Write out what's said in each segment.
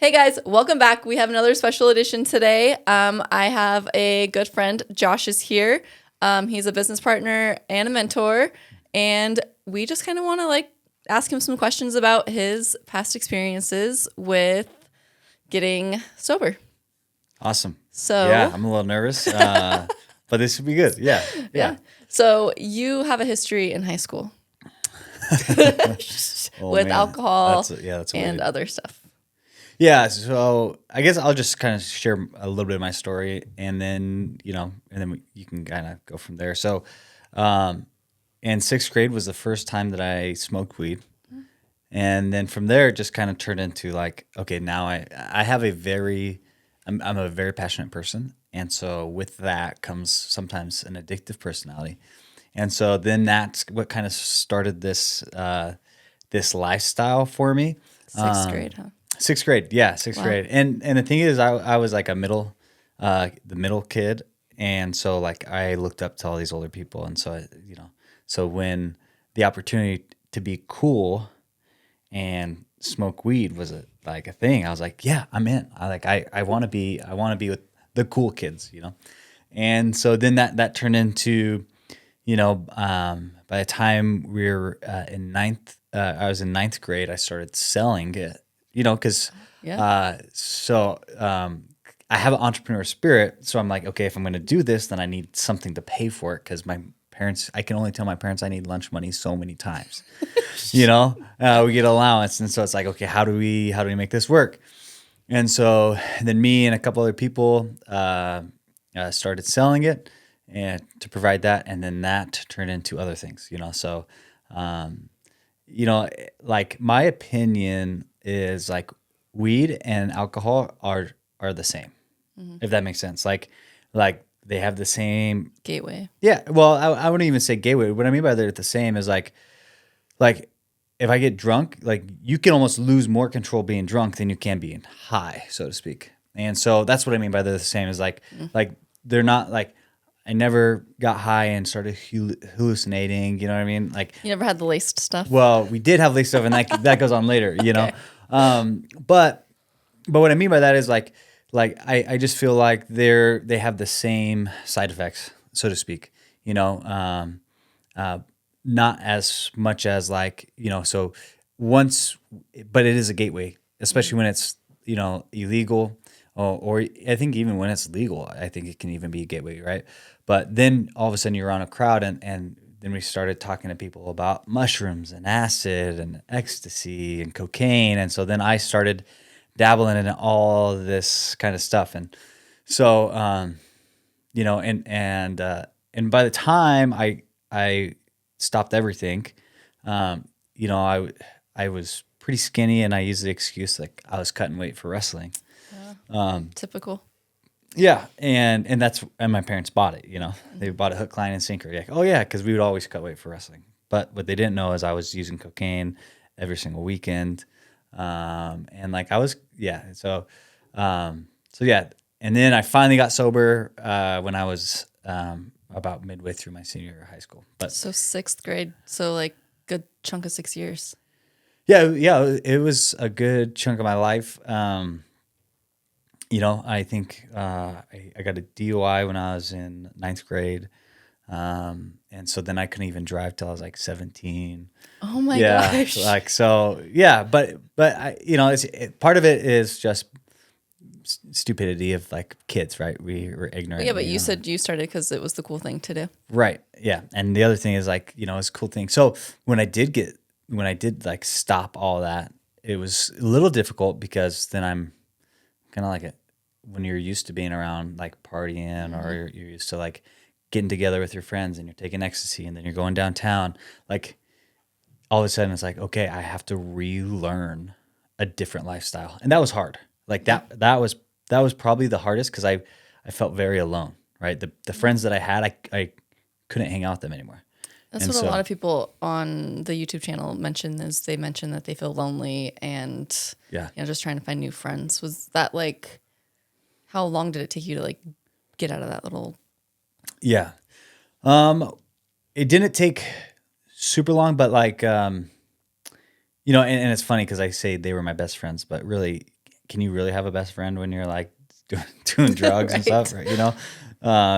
Hey guys, welcome back. We have another special edition today. I have a good friend, Josh is here. He's a business partner and a mentor, and we just kind of want to ask him some questions about his past experiences with getting sober. Awesome. So yeah, I'm a little nervous, but this should be good. Yeah. So you have a history in high school Oh, with man. alcohol That's and weird. other stuff. Yeah, so I guess I'll just kind of share a little bit of my story, and then you can kind of go from there. So, in sixth grade was the first time that I smoked weed, and then from there it just kind of turned into like, okay, now I have I'm a very passionate person, and so with that comes sometimes an addictive personality, and so then that's what kind of started this lifestyle for me. Sixth grade, huh? Sixth grade, yeah, sixth Wow. grade, and the thing is, I was like the middle kid, and so like I looked up to all these older people, and so so when the opportunity to be cool and smoke weed was like a thing, I was like, yeah, I'm in. I want to be with the cool kids. And so then that turned into, by the time we were I was in ninth grade, I started selling it, because Yeah. I have an entrepreneur spirit. So I'm like, okay, if I'm going to do this, then I need something to pay for it because my parents, I can only tell my parents I need lunch money so many times. We get allowance, and so it's like, okay, how do we make this work? And so then me and a couple other people started selling it and to provide that, and then that turned into other things. So, um, like my opinion is like weed and alcohol are the same, if that makes sense. Like they have the same. Gateway. Yeah. Well, I wouldn't even say gateway. What I mean by they're the same is like if I get drunk, like you can almost lose more control being drunk than you can being high, so to speak. And so that's what I mean by they're the same is like they're not like I never got high and started hallucinating. You know what I mean? Like, You never had the laced stuff? well, we did have leak stuff, and that goes on later. Okay. But what I mean by that is like I just feel like they have the same side effects, so to speak. Uh, Not as much as so once, but it is a gateway, especially when it's illegal, or I think even when it's legal, I think it can even be a gateway, right? But then all of a sudden you're on a crowd, and then we started talking to people about mushrooms and acid and ecstasy and cocaine, and so then I started dabbling in all this kind of stuff, and so and by the time I stopped everything, um, I was pretty skinny, and I used the excuse like I was cutting weight for wrestling. Typical. Yeah, and my parents bought it. They bought a hook, line, and sinker. Like, oh yeah, because we would always cut weight for wrestling. But what they didn't know is I was using cocaine every single weekend, and like I was, yeah. So yeah, and then I finally got sober when I was about midway through my senior year of high school. But So sixth grade. So like good chunk of 6 years. yeah, it was a good chunk of my life. I think I got a DUI when I was in ninth grade. And so then I couldn't even drive till I was like 17. Oh my Yeah. gosh. Yeah, but part of it is just stupidity of like kids, right? We were ignorant. Yeah, but you said you started because it was the cool thing to do. Right. Yeah. And the other thing is like, it's a cool thing. So when I did like stop all that, it was a little difficult because then I'm kind of like when you're used to being around like partying, or you're used to like getting together with your friends and you're taking ecstasy and then you're going downtown, like all of a sudden it's like, okay, I have to relearn a different lifestyle. And that was hard. Like that was probably the hardest because I felt very alone, right? The friends that I had, I couldn't hang out with them anymore. That's And what a so, lot of people on the YouTube channel mention is they mention that they feel lonely and yeah. just trying to find new friends. Was that like, how long did it take you to like get out of that little? Yeah. It didn't take super long, but like, and it's funny because I say they were my best friends, but really can you really have a best friend when you're like doing drugs and Right. stuff, right? You know,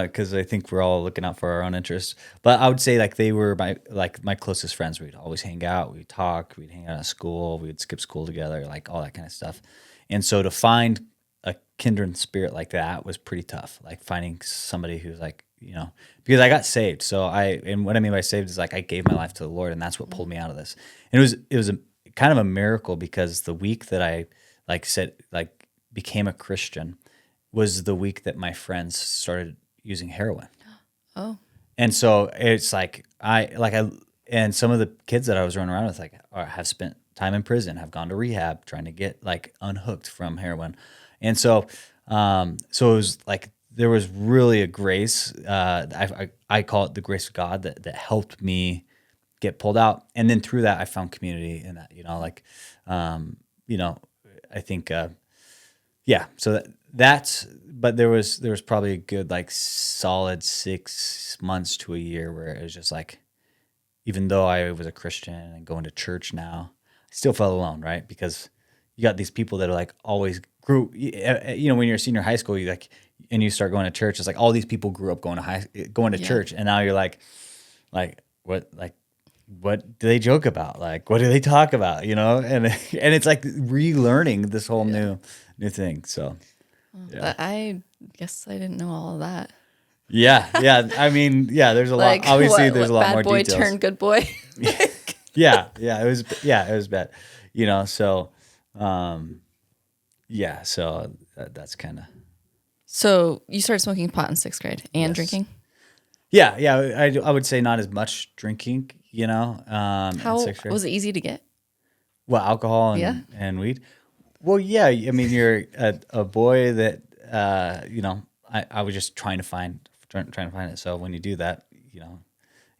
because I think we're all looking out for our own interests. But I would say like they were my closest friends. We'd always hang out, we'd talk, we'd hang out at school, we'd skip school together, like all that kind of stuff. And so to find a kindred spirit like that was pretty tough. Like finding somebody who's like, you know, because I got saved. So and what I mean by saved is like I gave my life to the Lord, and that's what pulled me out of this. And it was a kind of a miracle because the week that I became a Christian was the week that my friends started using heroin. Oh. And so it's like and some of the kids that I was running around with have spent time in prison, have gone to rehab, trying to get like unhooked from heroin. And so so it was like there was really a grace. I call it the grace of God that helped me get pulled out. And then through that, I found community in that, you know, like, you know, I think, yeah. So but there was probably a good, like solid 6 months to a year where it was just like, even though I was a Christian and going to church now, I still felt alone, right? Because you got these people that are like always grew, you know, when you're a senior high school, and you start going to church, it's like all these people grew up going to church. And now you're like, what do they joke about? Like, what do they talk about? You know? And it's like relearning this whole new thing. So, But I guess I didn't know all of that. yeah. I mean, yeah, there's a Like lot, obviously there's a lot bad more boy details. turned good boy. It was bad, you know? So, so that's kind of, So you started smoking pot in 6th grade and Yes. drinking? I would say not as much drinking, you know, in How 6th grade. was it easy to get? Well, alcohol and weed. Well, yeah. I mean, you're a boy that, you know, I was just trying to find it. So when you do that, you know,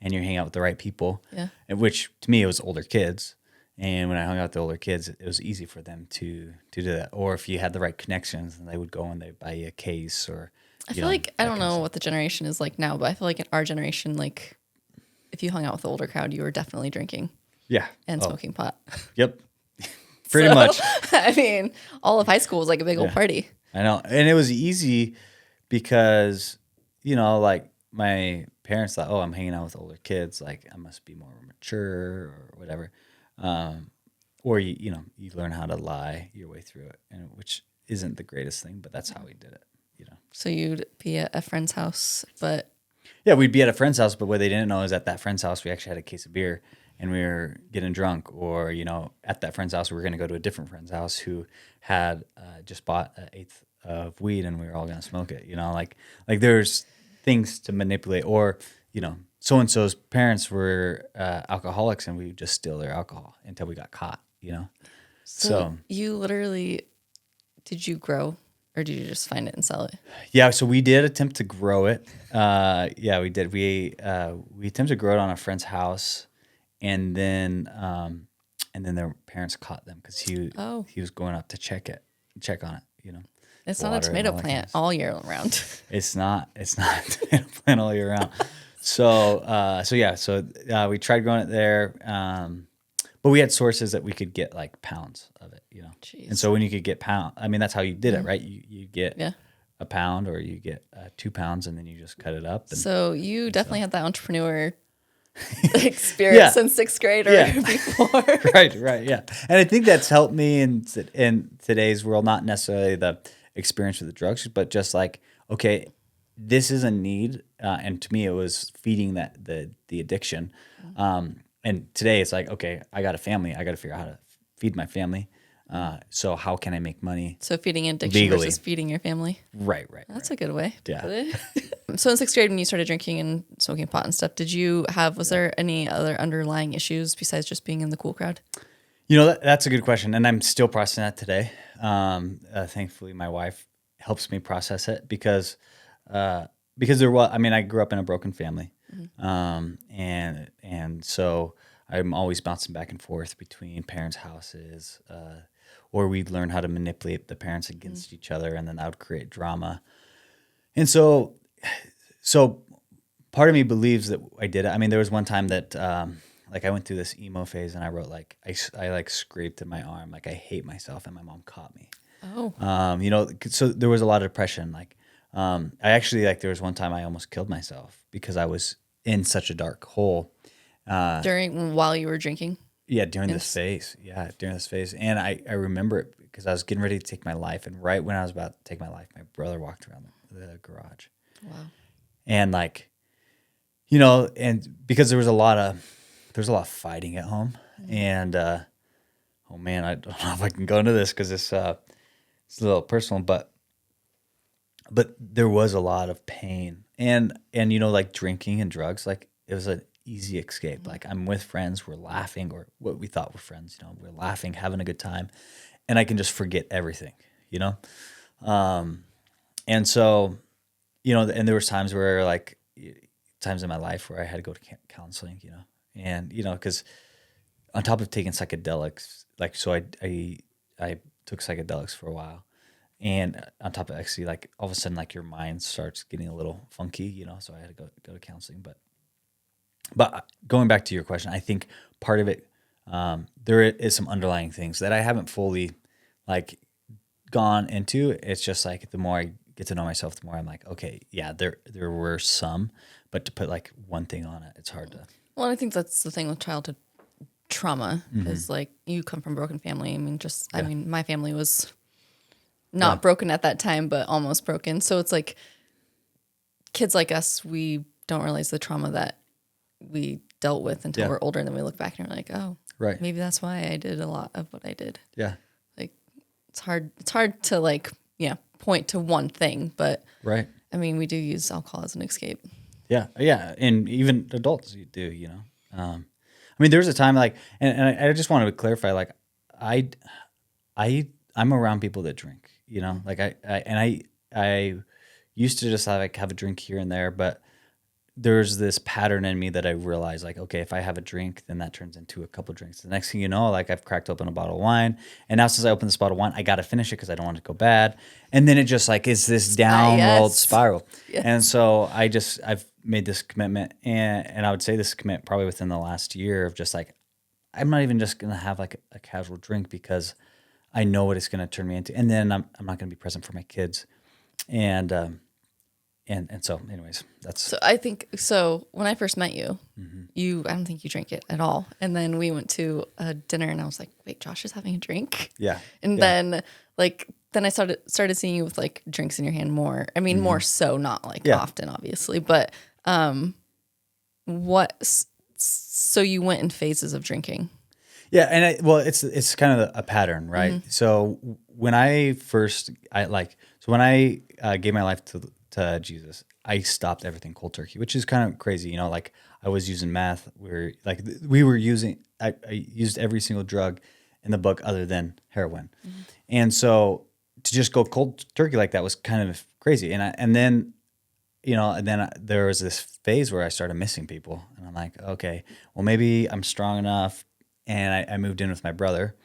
and you hang out with the right people, and which to me, it was older kids. And when I hung out with the older kids, it was easy for them to do that. Or if you had the right connections, and they would go and they'd buy you a case or, I feel like, I don't know what the generation is like now, but I feel like in our generation, like if you hung out with the older crowd, you were definitely drinking Yeah. and smoking pot. Yep. Pretty So, much. I mean, all of high school was like a big old party. I know. And it was easy because, you know, like my parents thought, oh, I'm hanging out with older kids. Like I must be more mature or whatever. Or, you know, you learn how to lie your way through it, and which isn't the greatest thing, but that's how we did it, you know. So you'd be at a friend's house, but Yeah, we'd be at a friend's house, but what they didn't know is at that friend's house, we actually had a case of beer and we were getting drunk. Or, you know, at that friend's house, we were going to go to a different friend's house who had just bought an eighth of weed, and we were all going to smoke it, you know, like there's things to manipulate. Or, you know, so-and-so's parents were alcoholics, and we would just steal their alcohol until we got caught, you know? So you literally, did you grow or did you just find it and sell it? yeah, so we did attempt to grow it. Yeah, we did. We attempted to grow it on a friend's house, and then their parents caught them because he was going up to check on it. You know, It's not a water and tomato all that plant kind of stuff. all year round. It's not a tomato plant all year round. So we tried growing it there, but we had sources that we could get like pounds of it, you know. Jeez. And so when you could get I mean, that's how you did it, right? You get a pound, or you get 2 pounds, and then you just cut it up. And, So you definitely had that entrepreneur experience in 6th grade or before. right, yeah. And I think that's helped me in today's world, not necessarily the experience with the drugs, but just like, okay, this is a need, and to me, it was feeding the addiction. And today, it's like, okay, I got a family, I got to figure out how to feed my family. So how can I make money? So feeding addiction Legally. versus feeding your family. Right. That's a good way to Yeah. put it. So in 6th grade, when you started drinking and smoking pot and stuff, was there any other underlying issues besides just being in the cool crowd? You know, that's a good question, and I'm still processing that today. Thankfully, my wife helps me process it because there was. I mean, I grew up in a broken family, and so I'm always bouncing back and forth between parents' houses, or we'd learn how to manipulate the parents against each other, and then that would create drama. And so part of me believes that I did it. I mean, there was one time that like I went through this emo phase, and I wrote like I like scraped in my arm, like I hate myself, and my mom caught me. Oh, You know, so there was a lot of depression. Like, I actually, like, there was one time I almost killed myself because I was in such a dark hole. while you were drinking. Yeah, during this Yes. phase. Yeah, during this phase. And I remember it because I was getting ready to take my life. And right when I was about to take my life, my brother walked around the garage. Wow. And like, you know, and because there was a lot of fighting at home. And oh man, I don't know if I can go into this because it's a little personal, but there was a lot of pain. And you know, like drinking and drugs, like it was an easy escape. Like I'm with friends, we're laughing, or what we thought were friends, you know, we're laughing, having a good time, and I can just forget everything, you know? And so, you know, and there was times where like times in my life where I had to go to counseling, you know, and, you know, because on top of taking psychedelics, like, so I took psychedelics for a while. And on top of ecstasy, like all of a sudden, like your mind starts getting a little funky, you know. So I had to go to counseling. But going back to your question, I think part of it, there is some underlying things that I haven't fully like gone into. It's just like the more I get to know myself, the more I'm like, okay, yeah, there were some, but to put like one thing on it, it's hard to. Well, I think that's the thing with childhood trauma is like you come from a broken family. I mean, I mean, my family was not broken at that time, but almost broken. So it's like kids like us, we don't realize the trauma that we dealt with until we're older. And then we look back and we're like, oh, Right. maybe that's why I did a lot of what I did. Yeah. Like it's hard to like, point to one thing, but Right. I mean, we do use alcohol as an escape. Yeah. Yeah. And even adults do, you know. I mean, there was a time like, and I just wanted to clarify, like, I'm around people that drink, you know, like I used to just have a drink here and there, but there's this pattern in me that I realized, like, okay, if I have a drink, then that turns into a couple of drinks. The next thing you know, like I've cracked open a bottle of wine, and now since I opened this bottle of wine, I got to finish it because I don't want it to go bad. And then it just like is this downward spiral. Yes. And so I've made this commitment, and I would say this commitment probably within the last year of just like, I'm not even just gonna have like a casual drink because I know what it's gonna turn me into, and then I'm not gonna be present for my kids, and so anyways, that's So I think when I first met you, I don't think you drank it at all. And then we went to a dinner and I was like, wait, Josh is having a drink. yeah. And then I started seeing you with like drinks in your hand more. I mean, more so, not like often, obviously, but so you went in phases of drinking. Yeah, and it's kind of a pattern, right? So when I gave my life to Jesus, I stopped everything cold turkey, which is kind of crazy, you know. Like I was using meth, I used every single drug in the book other than heroin, and so to just go cold turkey like that was kind of crazy. And then there was this phase where I started missing people, and I'm like, okay, well maybe I'm strong enough. And I moved in with my brother,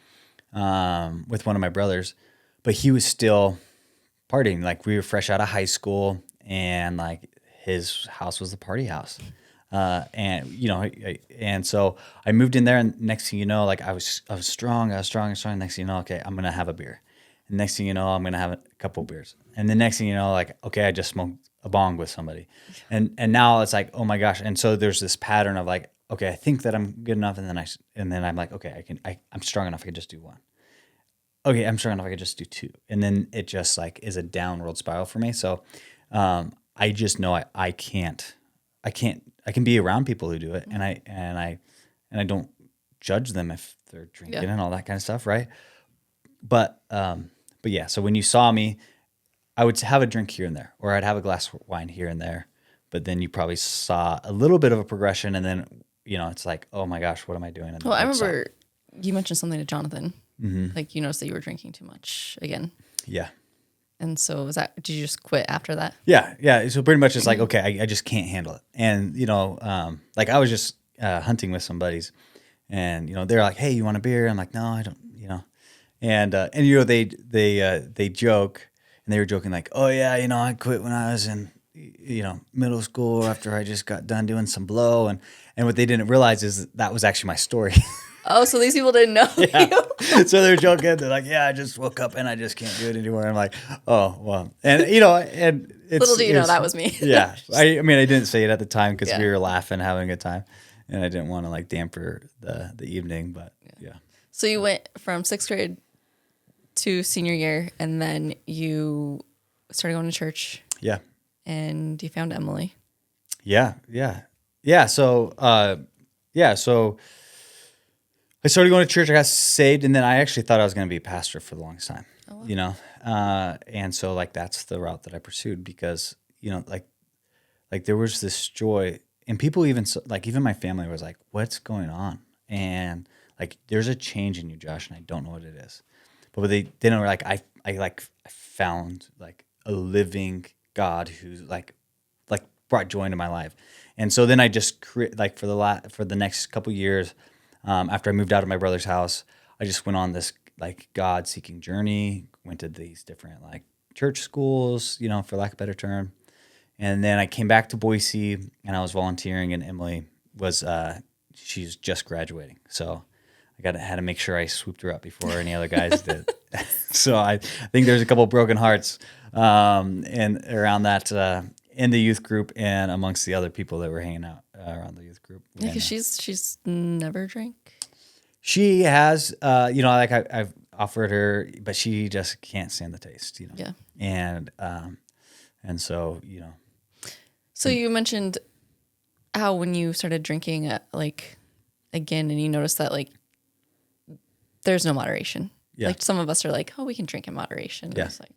with one of my brothers, but he was still partying. Like we were fresh out of high school, and like his house was the party house. And you know, and so I moved in there, and next thing you know, like I was strong. Next thing you know, okay, I'm gonna have a beer. And next thing you know, I'm gonna have a couple beers. And the next thing you know, like, okay, I just smoked a bong with somebody. And now it's like, oh my gosh. And so there's this pattern of like, okay, I think that I'm good enough, and then I'm like, okay, I'm strong enough. I can just do one. Okay, I'm strong enough. I can just do two, and then it just like is a downward spiral for me. So, I just know I can't. I can be around people who do it, and I don't judge them if they're drinking and all that kind of stuff, right? But yeah. So when you saw me, I would have a drink here and there, or I'd have a glass of wine here and there. But then you probably saw a little bit of a progression, and then it's like, oh my gosh, what am I doing? Well, I remember you mentioned something to Jonathan, like you noticed that you were drinking too much again. Yeah. And so did you just quit after that? Yeah. So pretty much it's like, okay, I just can't handle it. And, like I was just hunting with some buddies, and, they're like, hey, you want a beer? I'm like, no, I don't, and they joke, and they were joking like, oh yeah, I quit when I was in, middle school after I just got done doing some blow. And what they didn't realize is that was actually my story. Oh, so these people didn't know Yeah. you. So they're joking. They're like, yeah, I just woke up and I just can't do it anymore. I'm like, oh, well. And, and Little do you know that was me. Yeah. I mean, I didn't say it at the time because Yeah. we were laughing, having a good time. And I didn't want to like damper the evening, but yeah. So you went from sixth grade to senior year, and then you started going to church, Yeah. and you found Emily. Yeah. Yeah. Yeah. So, so I started going to church. I got saved, and then I actually thought I was going to be a pastor for the longest time. Oh, wow. And so like that's the route that I pursued because like there was this joy, and people even my family was like, "What's going on?" And like, there's a change in you, Josh, and I don't know what it is. But what they didn't know, like I found like a living God who's like brought joy into my life, and so then I just like for the next couple years. After I moved out of my brother's house, I just went on this like God seeking journey, went to these different like church schools, for lack of a better term. And then I came back to Boise and I was volunteering, and Emily was, she's just graduating. So I had to make sure I swooped her up before any other guys did. So I think there's a couple of broken hearts and around that in the youth group and amongst the other people that were hanging out around the youth group. Yeah, because she's never drank. She has, like I've offered her, but she just can't stand the taste, Yeah. And so, So you mentioned how when you started drinking, like again, and you noticed that like there's no moderation. Yeah. Like some of us are like, oh, we can drink in moderation. Yeah. It's like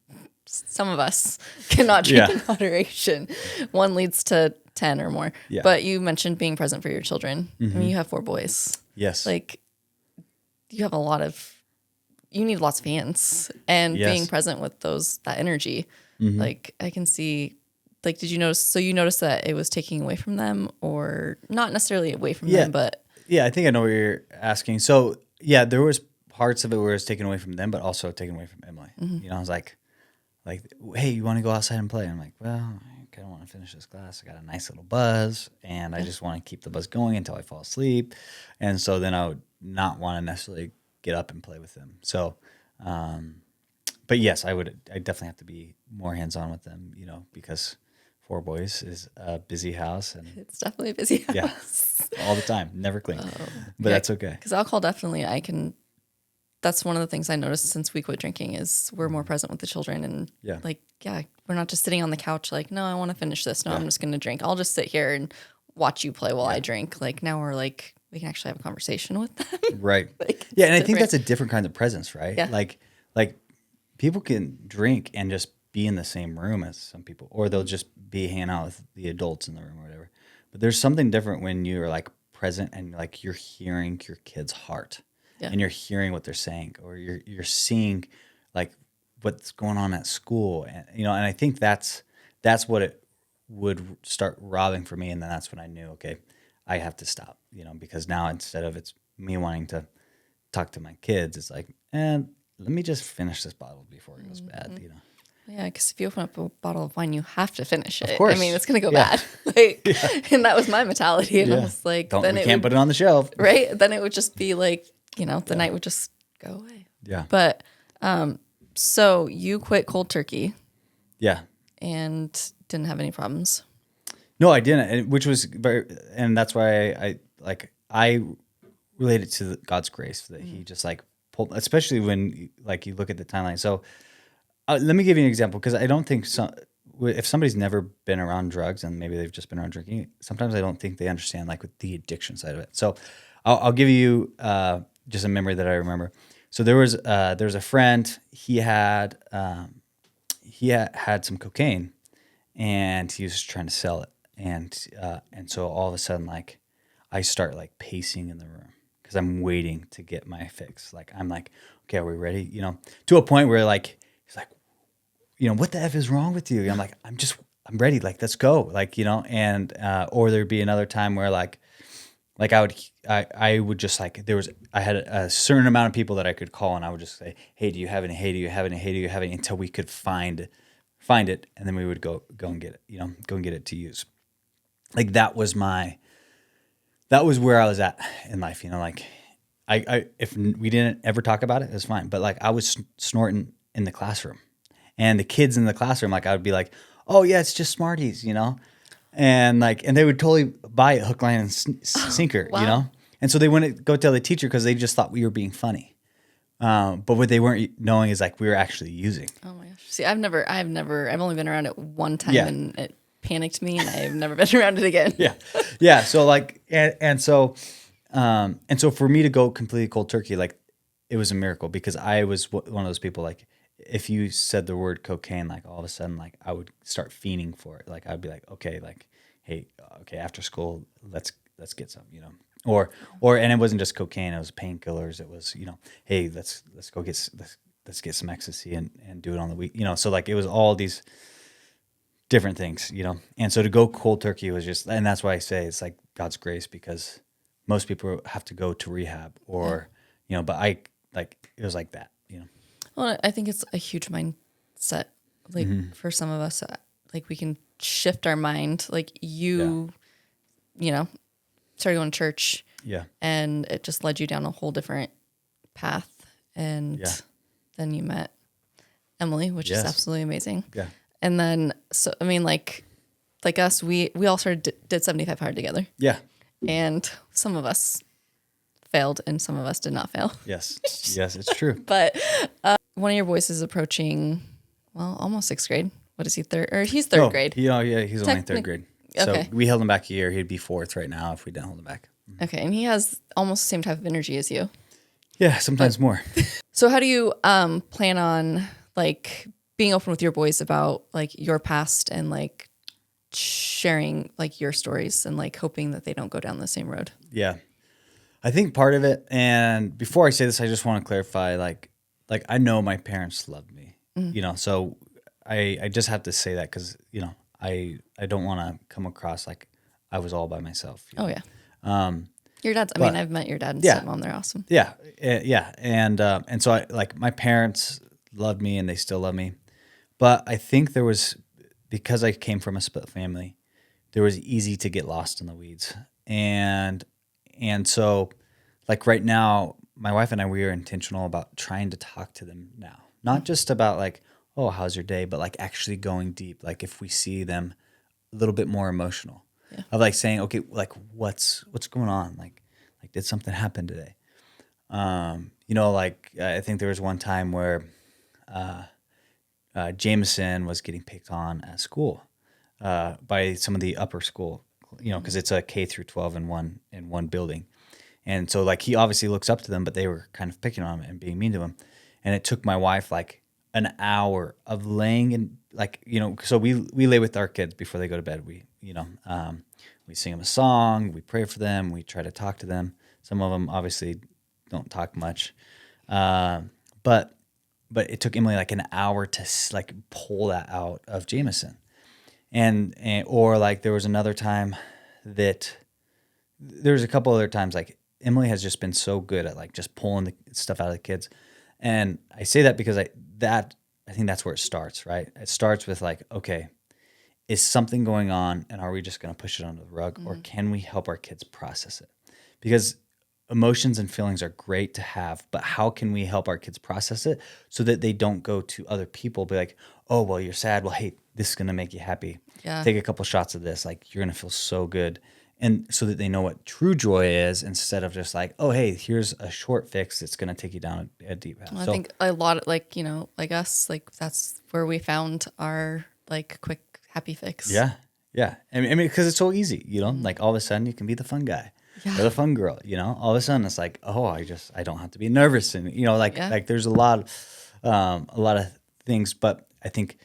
some of us cannot drink Yeah. in moderation. One leads to 10 or more. Yeah. But you mentioned being present for your children. Mm-hmm. I mean, you have 4 boys. Yes. Like you have you need lots of hands, and Yes. being present with that energy. Mm-hmm. Like I can see, like, did you notice? So you noticed that it was taking away from them, or not necessarily away from them, but yeah, I think I know what you're asking. So yeah, there was parts of it where it was taken away from them, but also taken away from Emily. Mm-hmm. I was like, hey, you want to go outside and play? I'm like, well, I kind of want to finish this class. I got a nice little buzz, and I just want to keep the buzz going until I fall asleep. And so then I would not want to necessarily get up and play with them. So, but yes, I definitely have to be more hands-on with them, because 4 boys is a busy house, and it's definitely a busy house. yeah, all the time, never clean, but that's okay. Because alcohol definitely, that's one of the things I noticed since we quit drinking is we're more present with the children, and we're not just sitting on the couch like, no, I want to finish this. No, I'm just going to drink. I'll just sit here and watch you play while I drink. Like now we're like, we can actually have a conversation with them. Right. Like, yeah. And I think that's a different kind of presence, right? Yeah. Like people can drink and just be in the same room as some people, or they'll just be hanging out with the adults in the room or whatever. But there's something different when you're like present and like you're hearing your kid's heart and you're hearing what they're saying, or you're seeing like what's going on at school. And, and I think that's what it would start robbing for me. And then that's when I knew, okay, I have to stop, because now instead of it's me wanting to talk to my kids, it's like, let me just finish this bottle before it goes bad, Yeah, because if you open up a bottle of wine, you have to finish it. Of course. I mean, it's going to go bad. And that was my mentality. And I was like, we can't put it on the shelf. Right? Then it would just be like, the night would just go away. Yeah. But so you quit cold turkey. Yeah. And didn't have any problems. No, I didn't, which was and that's why I relate it to God's grace that He just like pulled, especially when like you look at the timeline. So let me give you an example, because I don't think if somebody's never been around drugs and maybe they've just been around drinking, sometimes I don't think they understand like with the addiction side of it. So I'll give you just a memory that I remember. So there was a friend. He had some cocaine, and he was trying to sell it. And so all of a sudden, like, I start like pacing in the room because I'm waiting to get my fix. Like, I'm like, okay, are we ready? To a point where like, he's like, what the F is wrong with you? And I'm like, I'm ready. Like, let's go. Like, and, or there'd be another time where like I would just like, I had a certain amount of people that I could call, and I would just say, hey, do you have any? Hey, do you have any? Hey, do you have any? Until we could find it. And then we would go and get it, go and get it to use. Like that was where I was at in life, like if we didn't ever talk about it, it was fine. But like I was snorting in the classroom, and the kids in the classroom, like I would be like, "Oh yeah, it's just Smarties," and they would totally buy it hook, line, and sinker, Wow. And so they wouldn't go tell the teacher because they just thought we were being funny. But what they weren't knowing is like we were actually using. Oh my gosh. See, I've only been around it one time Yeah. and it panicked me and I've never been around it again. Yeah, yeah. So like, and so for me to go completely cold turkey, like it was a miracle because I was one of those people like if you said the word cocaine, like all of a sudden, like I would start fiending for it. Like I'd be like, okay, like, hey, okay, after school, let's get some, or and it wasn't just cocaine; it was painkillers. It was, hey, let's go let's get some ecstasy and do it on the week, So like it was all these different things, And so to go cold turkey was just, and that's why I say it's like God's grace because most people have to go to rehab or, but I like it was like that. Well, I think it's a huge mindset. Like for some of us, like we can shift our mind. Like you started going to church Yeah. and it just led you down a whole different path. And then you met Emily, which is absolutely amazing. Yeah. And then, so, I mean, like us, we all started, did 75 hard together. Yeah. And some of us failed and some of us did not fail. Yes. Yes, it's true. But one of your boys is approaching, well, almost sixth grade. What is he, third? Or he's third grade. Yeah, he's only in third grade. Okay. So we held him back a year. He'd be fourth right now if we didn't hold him back. Okay. And he has almost the same type of energy as you. Yeah, sometimes more. So how do you plan on like being open with your boys about like your past and like sharing like your stories and like hoping that they don't go down the same road? Yeah. I think part of it, and before I say this, I just want to clarify, like I know my parents loved me, so I just have to say that because, I don't want to come across like I was all by myself. Oh yeah. Your dad's, I mean, I've met your dad and stepmom. They're awesome. Yeah. Yeah. And so I like my parents loved me and they still love me. But I think there was, because I came from a split family, there was easy to get lost in the weeds. And so like right now, my wife and I, we are intentional about trying to talk to them now, not just about like, oh, how's your day? But like actually going deep. Like if we see them a little bit more emotional of like saying, okay, like what's going on? Like did something happen today? Like I think there was one time where, Jameson was getting picked on at school by some of the upper school, because it's a K through 12 in one building. And so like he obviously looks up to them, but they were kind of picking on him and being mean to him. And it took my wife like an hour of laying in like, so we lay with our kids before they go to bed. We sing them a song, we pray for them, we try to talk to them. Some of them obviously don't talk much. But it took Emily like an hour to like pull that out of Jameson. And or like there was another time that there was a couple other times like Emily has just been so good at like just pulling the stuff out of the kids. And I say that because I think that's where it starts, right? It starts with like, okay, is something going on and are we just going to push it under the rug or can we help our kids process it? Because emotions and feelings are great to have, but how can we help our kids process it so that they don't go to other people, be like, oh, well, you're sad. Well, hey, this is going to make you happy. Yeah. Take a couple shots of this. Like, you're going to feel so good. And so that they know what true joy is instead of just like, oh, hey, here's a short fix that's going to take you down a deep path. Well, I think a lot of like, like us, like that's where we found our like quick happy fix. Yeah. Yeah. I mean, because it's so easy, like all of a sudden you can be the fun guy. Yeah. Or the fun girl, all of a sudden it's like, oh, I don't have to be nervous. And, like there's a lot of things, but I think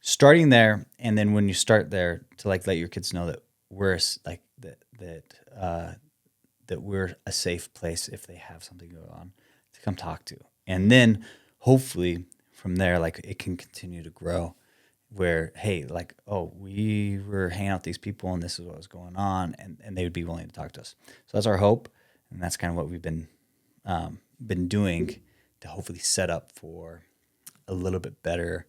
starting there. And then when you start there to like, let your kids know that we're like that we're a safe place if they have something going on to come talk to. And then hopefully from there, like it can continue to grow where, hey, like, oh, we were hanging out with these people and this is what was going on, and they would be willing to talk to us. So that's our hope, and that's kind of what we've been doing to hopefully set up for a little bit better,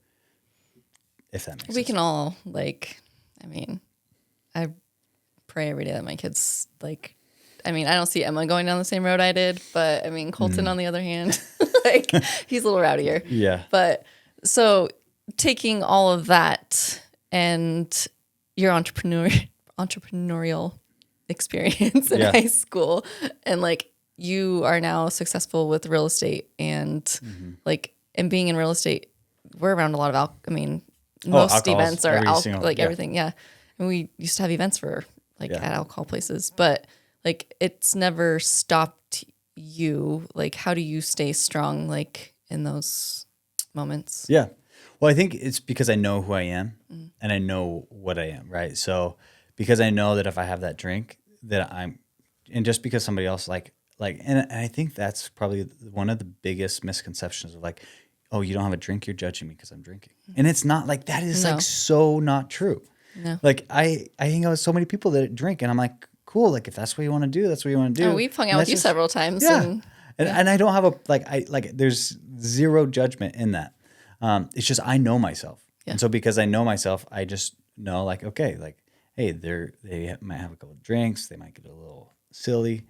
if that makes sense. We can all like, I mean, I pray every day that my kids like I mean, I don't see Emma going down the same road I did, but I mean, Colton, on the other hand, like, he's a little rowdier. Yeah. But so taking all of that and your entrepreneurial experience in high school, and like, you are now successful with real estate, and like, and being in real estate, we're around a lot of most events are everything. Yeah. And we used to have events for like at alcohol places, but like, it's never stopped you. Like, how do you stay strong, like, in those moments? Yeah. Well, I think it's because I know who I am and I know what I am, right? So because I know that if I have that drink and just because somebody else and I think that's probably one of the biggest misconceptions of like, oh, you don't have a drink, you're judging me because I'm drinking. And it's not like that is like so not true. No. Like I hang out with so many people that drink and I'm like, cool, like if that's what you want to do, that's what you want to do. Oh, we've hung out with you several times. Yeah. And I don't have there's zero judgment in that. It's just I know myself. Yeah. And so because I know myself, I just know like, okay, like, hey, they might have a couple of drinks, they might get a little silly,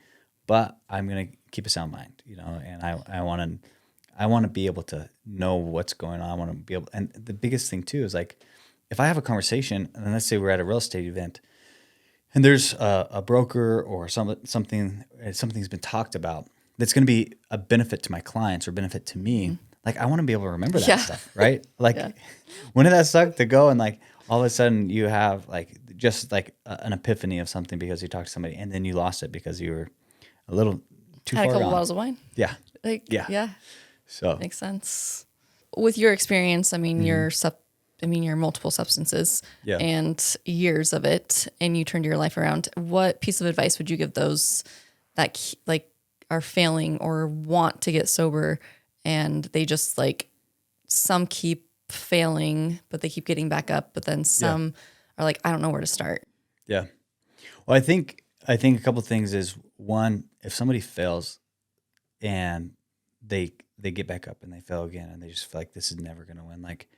but I'm going to keep a sound mind, and I want to be able to know what's going on. I want to be able, and the biggest thing too is like, if I have a conversation, and let's say we're at a real estate event, and there's a broker or something's been talked about that's going to be a benefit to my clients or benefit to me. Like I want to be able to remember that stuff, right? Like, wouldn't that suck to go and like all of a sudden you have like just like an epiphany of something because you talked to somebody and then you lost it because you were a little too far Had a couple gone. bottles of wine. Yeah. Yeah. So makes sense. With your experience, I mean, your multiple substances and years of it, and you turned your life around. What piece of advice would you give those that like are failing or want to get sober, and they just like, some keep failing, but they keep getting back up, but then some are like, I don't know where to start. Yeah. Well, I think a couple of things is, one, if somebody fails and they get back up and they fail again and they just feel like this is never going to win, like,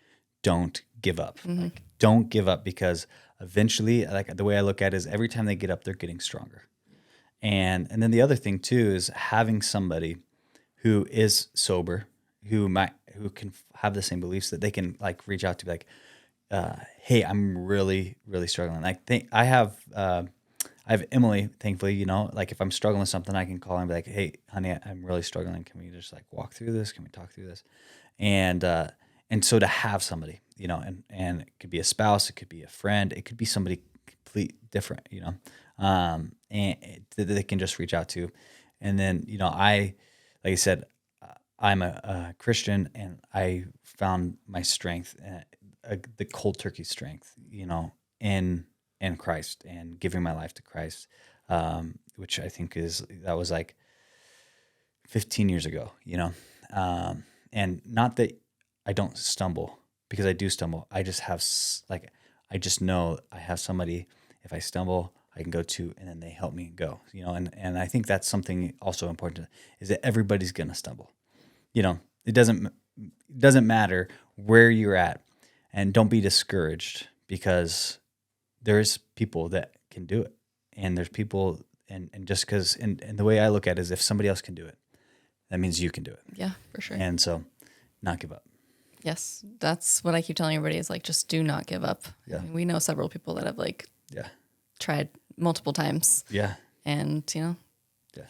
don't give up. Like, don't give up, because eventually, like the way I look at it is every time they get up, they're getting stronger. And then the other thing too is having somebody who is sober, who can have the same beliefs, that they can like reach out to, be like, hey, I'm really, really struggling. I have Emily, thankfully, like if I'm struggling with something, I can call her and be like, hey, honey, I'm really struggling. Can we just like walk through this? Can we talk through this? And so to have somebody, and it could be a spouse, it could be a friend, it could be somebody complete different, and that they can just reach out to. And then, like I said, I'm a Christian, and I found my strength, the cold turkey strength, in Christ, and giving my life to Christ, which I think that was like 15 years ago, and not that I don't stumble, because I do stumble. I just have I just know I have somebody, if I stumble, I can go to, and then they help me go, and I think that's something also important, is that everybody's going to stumble. It doesn't matter where you're at, and don't be discouraged, because there's people that can do it, and there's people, and just because, and the way I look at it is, if somebody else can do it, that means you can do it. Yeah, for sure. And so, not give up. Yes, that's what I keep telling everybody, is like, just do not give up. Yeah. I mean, we know several people that have tried multiple times. Yeah. And,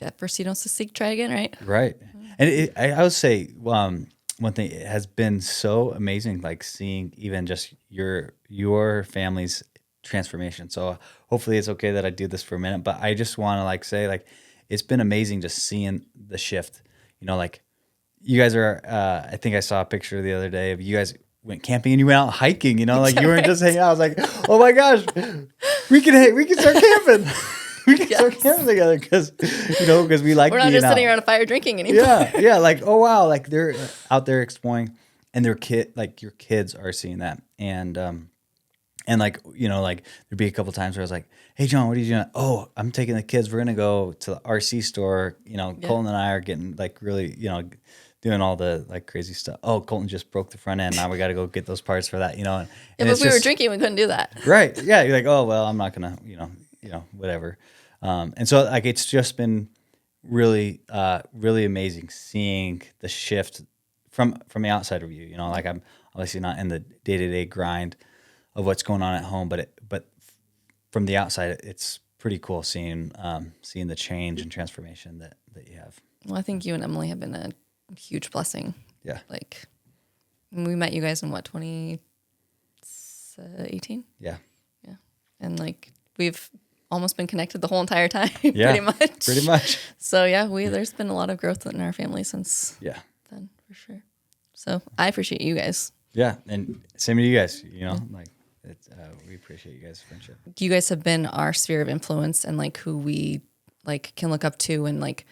at first you don't succeed, try again, right? Right. And I would say one thing, it has been so amazing, like seeing even just your family's transformation. So hopefully it's okay that I do this for a minute, but I just want to say it's been amazing just seeing the shift. Like you guys are, I think I saw a picture the other day of you guys went camping and you went out hiking, like you weren't just hanging out. I was like, oh my gosh, we can start camping. We can start camping together, because we like. We're not just sitting around a fire drinking anymore. Yeah. Like, oh wow, like they're out there exploring, and your kids are seeing that, and like there'd be a couple times where I was like, hey John, what are you doing? Oh, I'm taking the kids. We're gonna go to the RC store. Colton and I are getting like really doing all the like crazy stuff. Oh, Colton just broke the front end. Now we got to go get those parts for that. And but if we were drinking, we couldn't do that. Right. Yeah. You're like, oh well, I'm not gonna. Whatever. And so like it's just been really, really amazing seeing the shift from the outside of you. You know, like I'm obviously not in the day-to-day grind of what's going on at home, but from the outside, it's pretty cool seeing the change and transformation that you have. Well, I think you and Emily have been a huge blessing. Yeah. Like, we met you guys in what, 2018? Yeah. Yeah. And like, we've almost been connected the whole entire time, Yeah, pretty much. Pretty much. So yeah, there's been a lot of growth in our family since then, for sure. So I appreciate you guys. Yeah, and same to you guys. You know, like we appreciate you guys' friendship. You guys have been our sphere of influence and like who we like can look up to, and like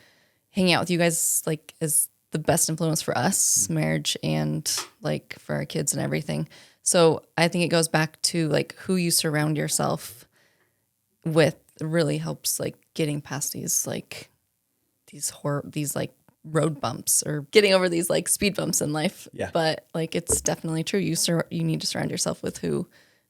hanging out with you guys like is the best influence for us, marriage, and like for our kids and everything. So I think it goes back to like who you surround yourself with really helps like getting past these like these like road bumps or getting over these like speed bumps in life. Yeah. But like it's definitely true. You need to surround yourself with who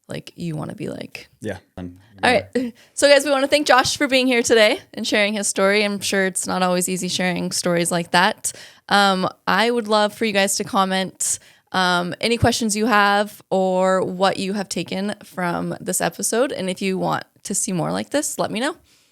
like you want to be like. Yeah. All right. So guys, we want to thank Josh for being here today and sharing his story. I'm sure it's not always easy sharing stories like that. I would love for you guys to comment any questions you have or what you have taken from this episode. And if you want to see more like this, let me know.